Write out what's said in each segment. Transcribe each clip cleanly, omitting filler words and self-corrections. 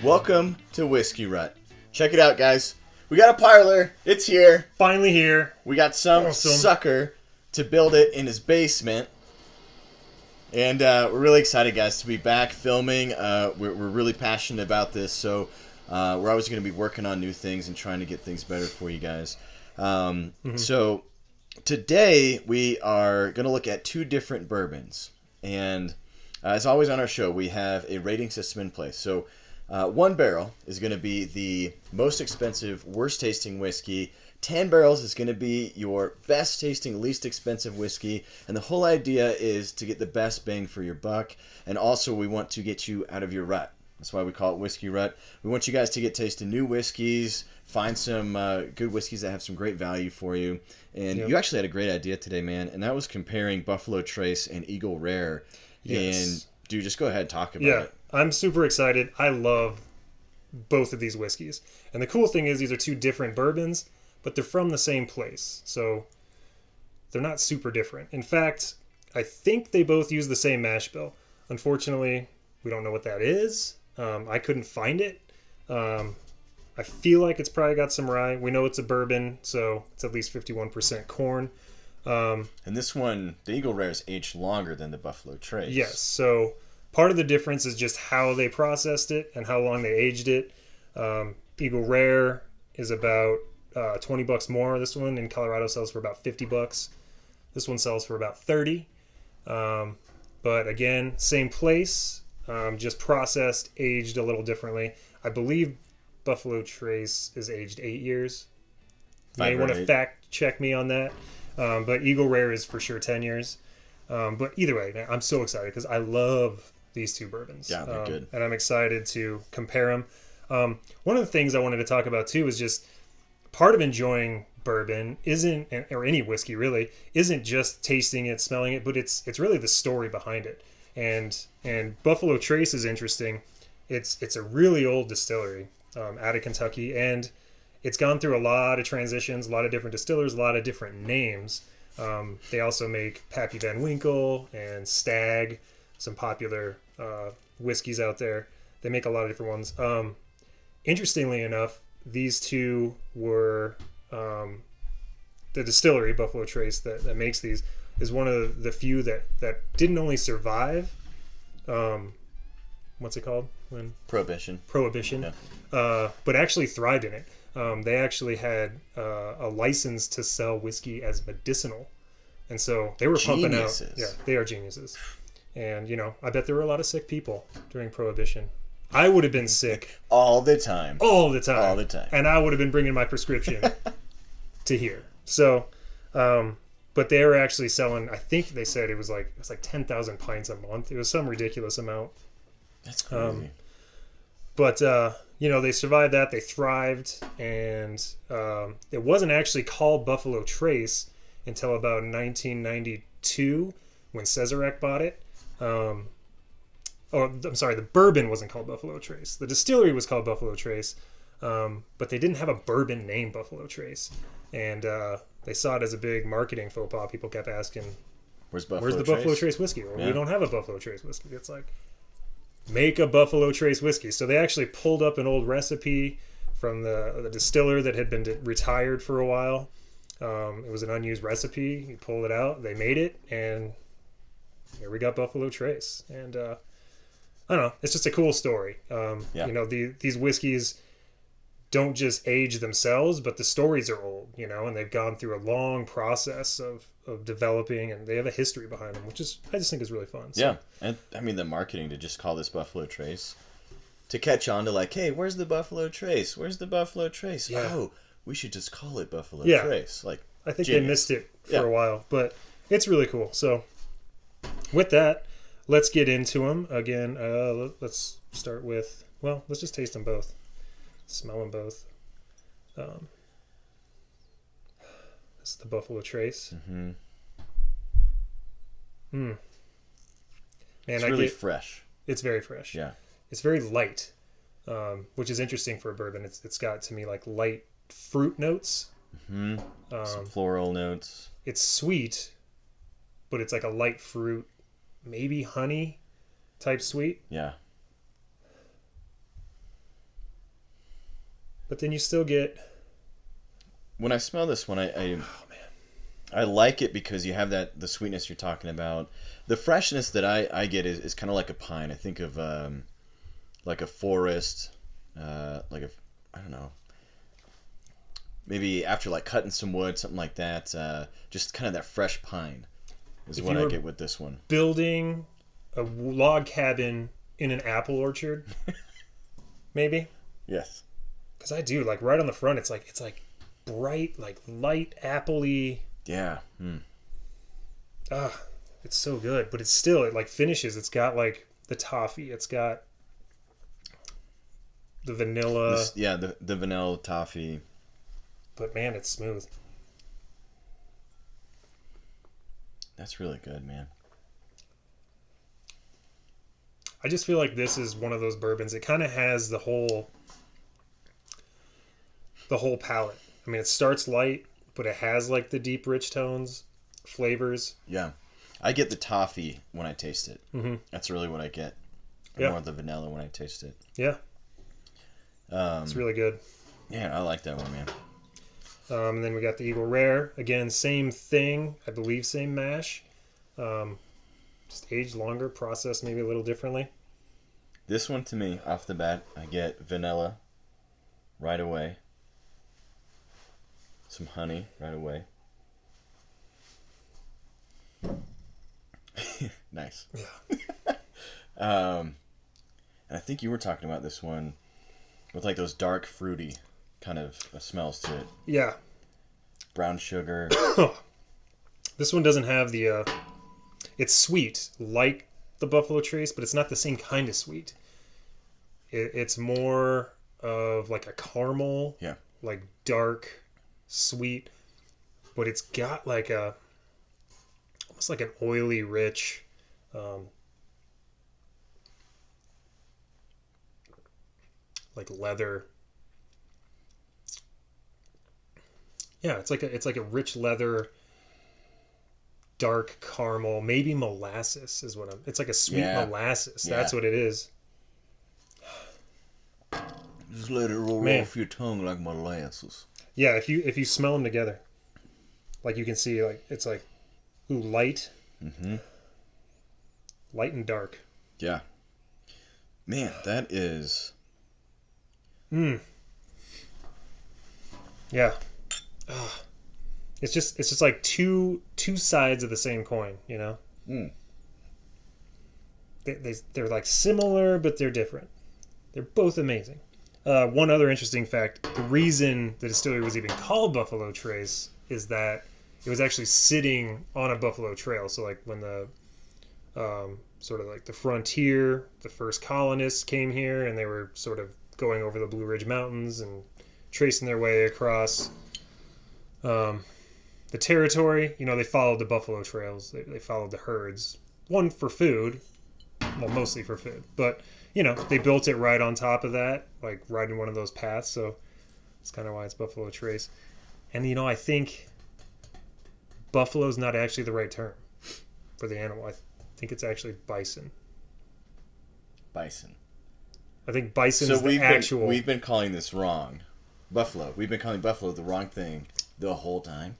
Welcome to Whiskey-Rut. Check it out, guys. We got a parlor. It's here. Finally here. We got some Awesome. sucker to build it in his basement. And we're really excited, guys, to be back filming. We're really passionate about this, so we're always going to be working on new things and trying to get things better for you guys. So today we are going to look at two different bourbons. And as always on our show, we have a rating system in place. So one barrel is going to be the most expensive, worst tasting whiskey. 10 barrels is going to be your best tasting, least expensive whiskey. And the whole idea is to get the best bang for your buck. And also we want to get you out of your rut. That's why we call it Whiskey-Rut. We want you guys to get tasting new whiskeys, find some good whiskeys that have some great value for you. And you actually had a great idea today, man. And that was comparing Buffalo Trace and Eagle Rare. Yes. And dude, just go ahead and talk about it. I'm super excited. I love both of these whiskeys. And the cool thing is these are two different bourbons, but they're from the same place. So they're not super different. In fact, I think they both use the same mash bill. Unfortunately, we don't know what that is. I couldn't find it. I feel like it's probably got some rye. We know it's a bourbon, so it's at least 51% corn. And this one, the Eagle Rare, is aged longer than the Buffalo Trace. Yes, so part of the difference is just how they processed it and how long they aged it. Eagle Rare is about $20 more. This one in Colorado sells for about $50. This one sells for about $30. But again, same place, just processed, aged a little differently. I believe Buffalo Trace is aged 8 years. You may want to fact check me on that. But Eagle Rare is for sure 10 years. But either way, man, I'm so excited because I love these two bourbons. Yeah, they're good. And I'm excited to compare them. One of the things I wanted to talk about too is just part of enjoying bourbon isn't, or any whiskey really, isn't just tasting it, smelling it, but it's really the story behind it. And Buffalo Trace is interesting. It's a really old distillery out of Kentucky, and it's gone through a lot of transitions, a lot of different distillers, a lot of different names. They also make Pappy Van Winkle and Stag, some popular whiskeys out there. They make a lot of different ones. Interestingly enough, these two were the distillery, Buffalo Trace, that makes these, is one of the few that didn't only survive, what's it called? Prohibition. Yeah. But actually thrived in it. They actually had a license to sell whiskey as medicinal. And so they were pumping out. Yeah, they are geniuses. And, I bet there were a lot of sick people during Prohibition. I would have been sick. All the time. And I would have been bringing my prescription to here. So, but they were actually selling, I think they said it was like 10,000 pints a month. It was some ridiculous amount. That's crazy. But, they survived that. They thrived. And it wasn't actually called Buffalo Trace until about 1992 when Sazerac bought it. The bourbon wasn't called Buffalo Trace. The distillery was called Buffalo Trace, but they didn't have a bourbon named Buffalo Trace. And they saw it as a big marketing faux pas. People kept asking, where's the Buffalo Trace whiskey? Well, we don't have a Buffalo Trace whiskey. It's like, make a Buffalo Trace whiskey. So they actually pulled up an old recipe from the distiller that had been retired for a while. It was an unused recipe. He pulled it out. They made it, and here we got Buffalo Trace. And I don't know. It's just a cool story. These whiskeys don't just age themselves, but the stories are old, and they've gone through a long process of developing, and they have a history behind them, which is, I just think is really fun. So. Yeah. And I mean, the marketing to just call this Buffalo Trace, to catch on to like, hey, where's the Buffalo Trace? Where's the Buffalo Trace? Yeah. Oh, we should just call it Buffalo Trace. Like, I think they missed it for a while, but it's really cool. So with that, let's get into them. Again, let's start with, let's just taste them both. Smell them both. This is the Buffalo Trace. Mm-hmm. Man, it's really fresh. It's very fresh. Yeah. It's very light, which is interesting for a bourbon. It's got, to me, like light fruit notes. Mm-hmm. Some floral notes. It's sweet, but it's like a light fruit, maybe honey. type sweet. Yeah. But then you still get... When I smell this one, Oh, man. I like it because you have the sweetness you're talking about. The freshness that I get is kind of like a pine. I think of like a forest, like a, I don't know, maybe after like cutting some wood, something like that. Just kind of that fresh pine is what I get with this one. Building a log cabin in an apple orchard, maybe. Yes. Because I do, like, right on the front, it's like bright, like light apple-y. Yeah. It's so good, but it like finishes. It's got like the toffee. It's got the vanilla. The vanilla toffee. But man, it's smooth. That's really good, man. I just feel like this is one of those bourbons. It kind of has the whole palette. I mean, it starts light, but it has like the deep, rich tones, flavors. Yeah. I get the toffee when I taste it. Mm-hmm. That's really what I get. Yeah. More of the vanilla when I taste it. Yeah. It's really good. Yeah, I like that one, man. And then we got the Eagle Rare. Again, same thing. I believe same mash. Just aged longer, processed maybe a little differently. This one, to me, off the bat, I get vanilla right away. Some honey right away. Nice. Yeah. And I think you were talking about this one with like those dark fruity kind of smells to it. Yeah. Brown sugar. This one doesn't have the... it's sweet, like the Buffalo Trace, but it's not the same kind of sweet. It's more of like a caramel. Yeah. Like dark, sweet. But it's got like a... almost like an oily, rich... like leather. Yeah, it's like a rich leather, dark caramel, maybe molasses is what it's like a sweet molasses. Yeah. That's what it is. Just let it roll off your tongue like molasses. Yeah, if you smell them together, like you can see, like it's like, ooh, light, light and dark. Yeah, man, that is. Yeah. It's just like two sides of the same coin, you know. They're like similar, but they're different. They're both amazing. One other interesting fact: the reason the distillery was even called Buffalo Trace is that it was actually sitting on a buffalo trail. So like when the sort of like the frontier, the first colonists came here, and they were sort of going over the Blue Ridge Mountains and tracing their way across the territory. You know, they followed the buffalo trails. They followed the herds. One for food, well, mostly for food. But, you know, they built it right on top of that, like right in one of those paths. So that's kind of why it's Buffalo Trace. And, you know, I think buffalo's not actually the right term for the animal. I think it's actually bison. Bison. I think bison is the actual... we've been calling this wrong. Buffalo. We've been calling buffalo the wrong thing the whole time.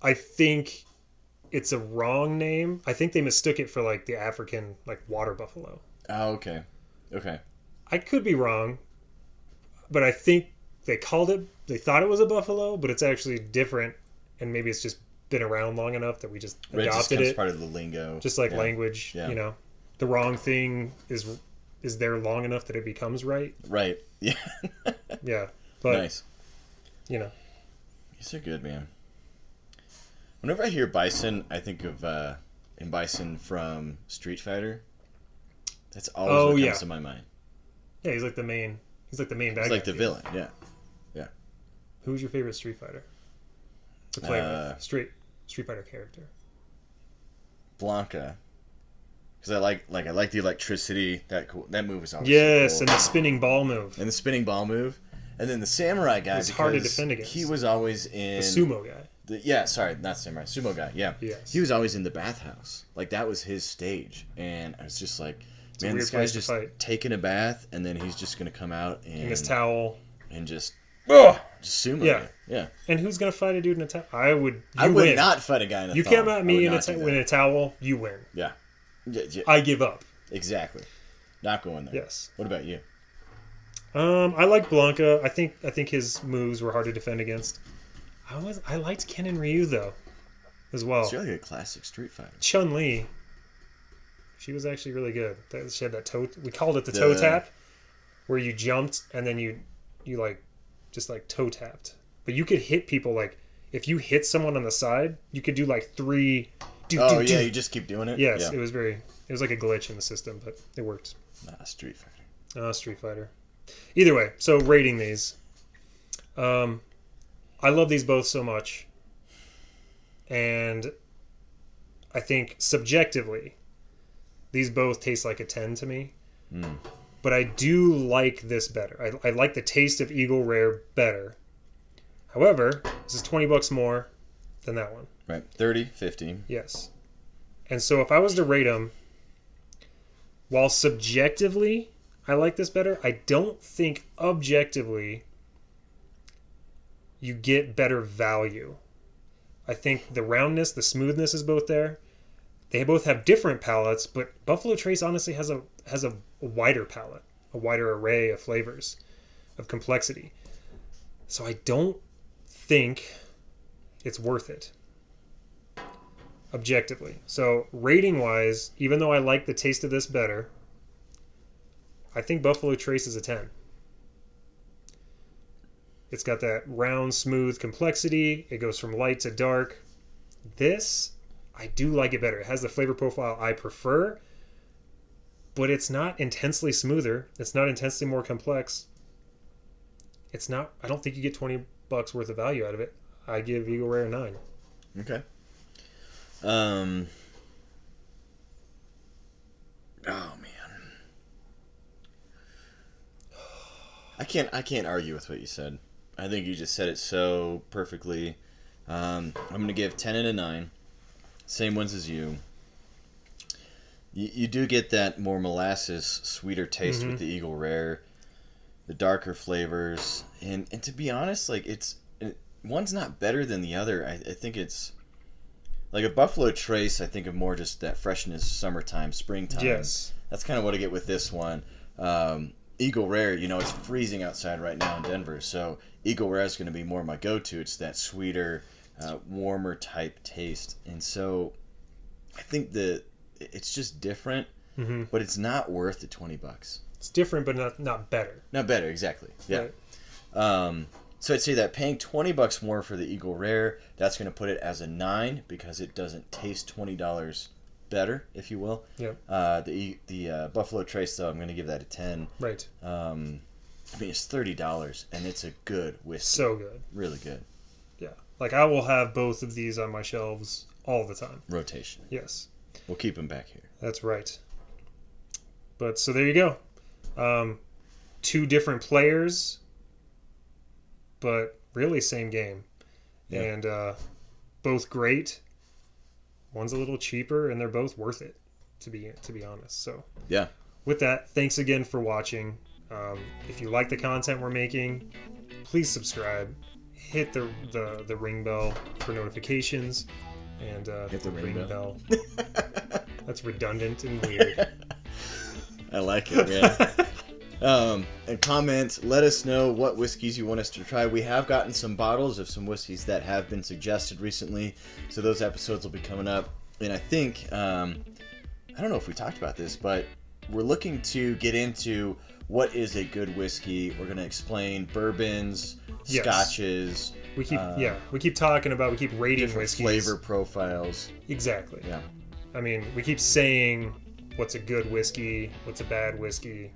I think it's a wrong name. I think they mistook it for like the African like water buffalo. Oh, okay. Okay. I could be wrong, but I think they thought it was a buffalo, but it's actually different, and maybe it's just been around long enough that we just adopted it. Part of the lingo. Just like language, Yeah. You know. The wrong thing is there long enough that it becomes right. Right. Yeah. Yeah. But nice. You know. These are good, man. Whenever I hear bison, I think of Bison from Street Fighter. That's always what comes to my mind. Yeah, he's like the main bad guy. He's like the villain, yeah. Yeah. Who's your favorite Street Fighter? To play with? Street Fighter character. Blanca. Because I like the electricity. That move is always yes, so cool. And the spinning ball move. And the spinning ball move. And then the samurai guy. It's hard to defend against. He was always in... The sumo guy. Not samurai. Sumo guy, yeah. Yes. He was always in the bathhouse. Like, that was his stage. And I was just like... It's a Man, weird this place guy's to just fight. taking a bath, and then he's just gonna come out In his and towel. just Ugh! sumo Yeah. you. Yeah. And who's gonna fight a dude in a towel? I would. I You would win. not fight a guy in a You thong. come at I me would in not do that. a towel, you win. Yeah. I give up. Exactly. Not going there. Yes. What about you? I like Blanca. I think his moves were hard to defend against. I liked Ken and Ryu though, as well. It's really a classic Street Fighter. Chun-Li. She was actually really good. She had that toe. We called it the toe tap, where you jumped and then you like just like toe tapped. But you could hit people like if you hit someone on the side, you could do like 3. You just keep doing it. Yes, Yeah. It was like a glitch in the system, but it worked. Street Fighter. Street Fighter. Either way, so rating these. I love these both so much. And I think subjectively, these both taste like a 10 to me. But I do like this better. I like the taste of Eagle Rare better. However, this is $20 more than that one. Right. 30, 50. Yes. And so if I was to rate them, while subjectively I like this better, I don't think objectively you get better value. I think the roundness, the smoothness is both there. They both have different palettes, but Buffalo Trace honestly has a wider palette, a wider array of flavors, of complexity. So I don't think it's worth it. Objectively. So rating wise, even though I like the taste of this better, I think Buffalo Trace is a 10. It's got that round, smooth complexity. It goes from light to dark. This, I do like it better. It has the flavor profile I prefer, but it's not intensely smoother. It's not intensely more complex. It's not, I don't think you get $20 worth of value out of it. I give Eagle Rare a 9. Okay. Oh man. I can't argue with what you said. I think you just said it so perfectly. I'm gonna give 10 and a 9. Same ones as you. You do get that more molasses, sweeter taste with the Eagle Rare, the darker flavors, and to be honest, like one's not better than the other. I think it's like a Buffalo Trace. I think of more just that freshness, summertime, springtime. Yes. That's kind of what I get with this one. Eagle Rare, it's freezing outside right now in Denver, so Eagle Rare is going to be more my go-to. It's that sweeter, warmer type taste, and so I think that it's just different, but it's not worth the $20. It's different, but not better. Not better, exactly. Yeah. Right. So I'd say that paying $20 more for the Eagle Rare, that's going to put it as a 9 because it doesn't taste $20 better, if you will. Yep. The Buffalo Trace, though, I'm going to give that a 10. Right. I mean, it's $30, and it's a good whiskey. So good. Really good. Yeah. Like, I will have both of these on my shelves all the time. Rotation. Yes. We'll keep them back here. That's right. But, so there you go. 2 different players, but really same game. Yeah. And both great. One's a little cheaper, and they're both worth it, to be honest. So yeah. With that, thanks again for watching. If you like the content we're making, please subscribe. Hit the ring bell for notifications, and hit the ring bell. That's redundant and weird. I like it, man. And comment, let us know what whiskeys you want us to try. We have gotten some bottles of some whiskeys that have been suggested recently, so those episodes will be coming up. And I think, I don't know if we talked about this, but we're looking to get into what is a good whiskey. We're going to explain bourbons, yes. Scotches. We keep talking about, we keep rating different whiskeys. Flavor profiles. Exactly. Yeah. I mean, we keep saying what's a good whiskey, what's a bad whiskey.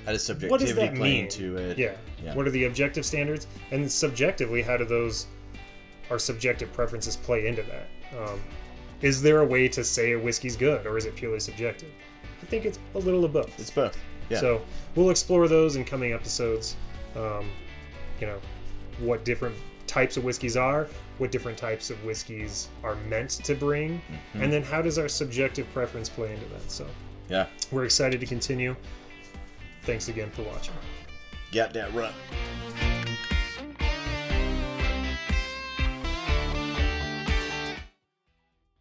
How does subjectivity What does that play mean? into it? Yeah. What are the objective standards? And subjectively, how do our subjective preferences play into that? Is there a way to say a whiskey's good, or is it purely subjective? I think it's a little of both. It's both. Yeah. So we'll explore those in coming episodes. What different types of whiskeys are, what different types of whiskeys are meant to bring, and then how does our subjective preference play into that? So Yeah. We're excited to continue. Thanks again for watching. Got that rut.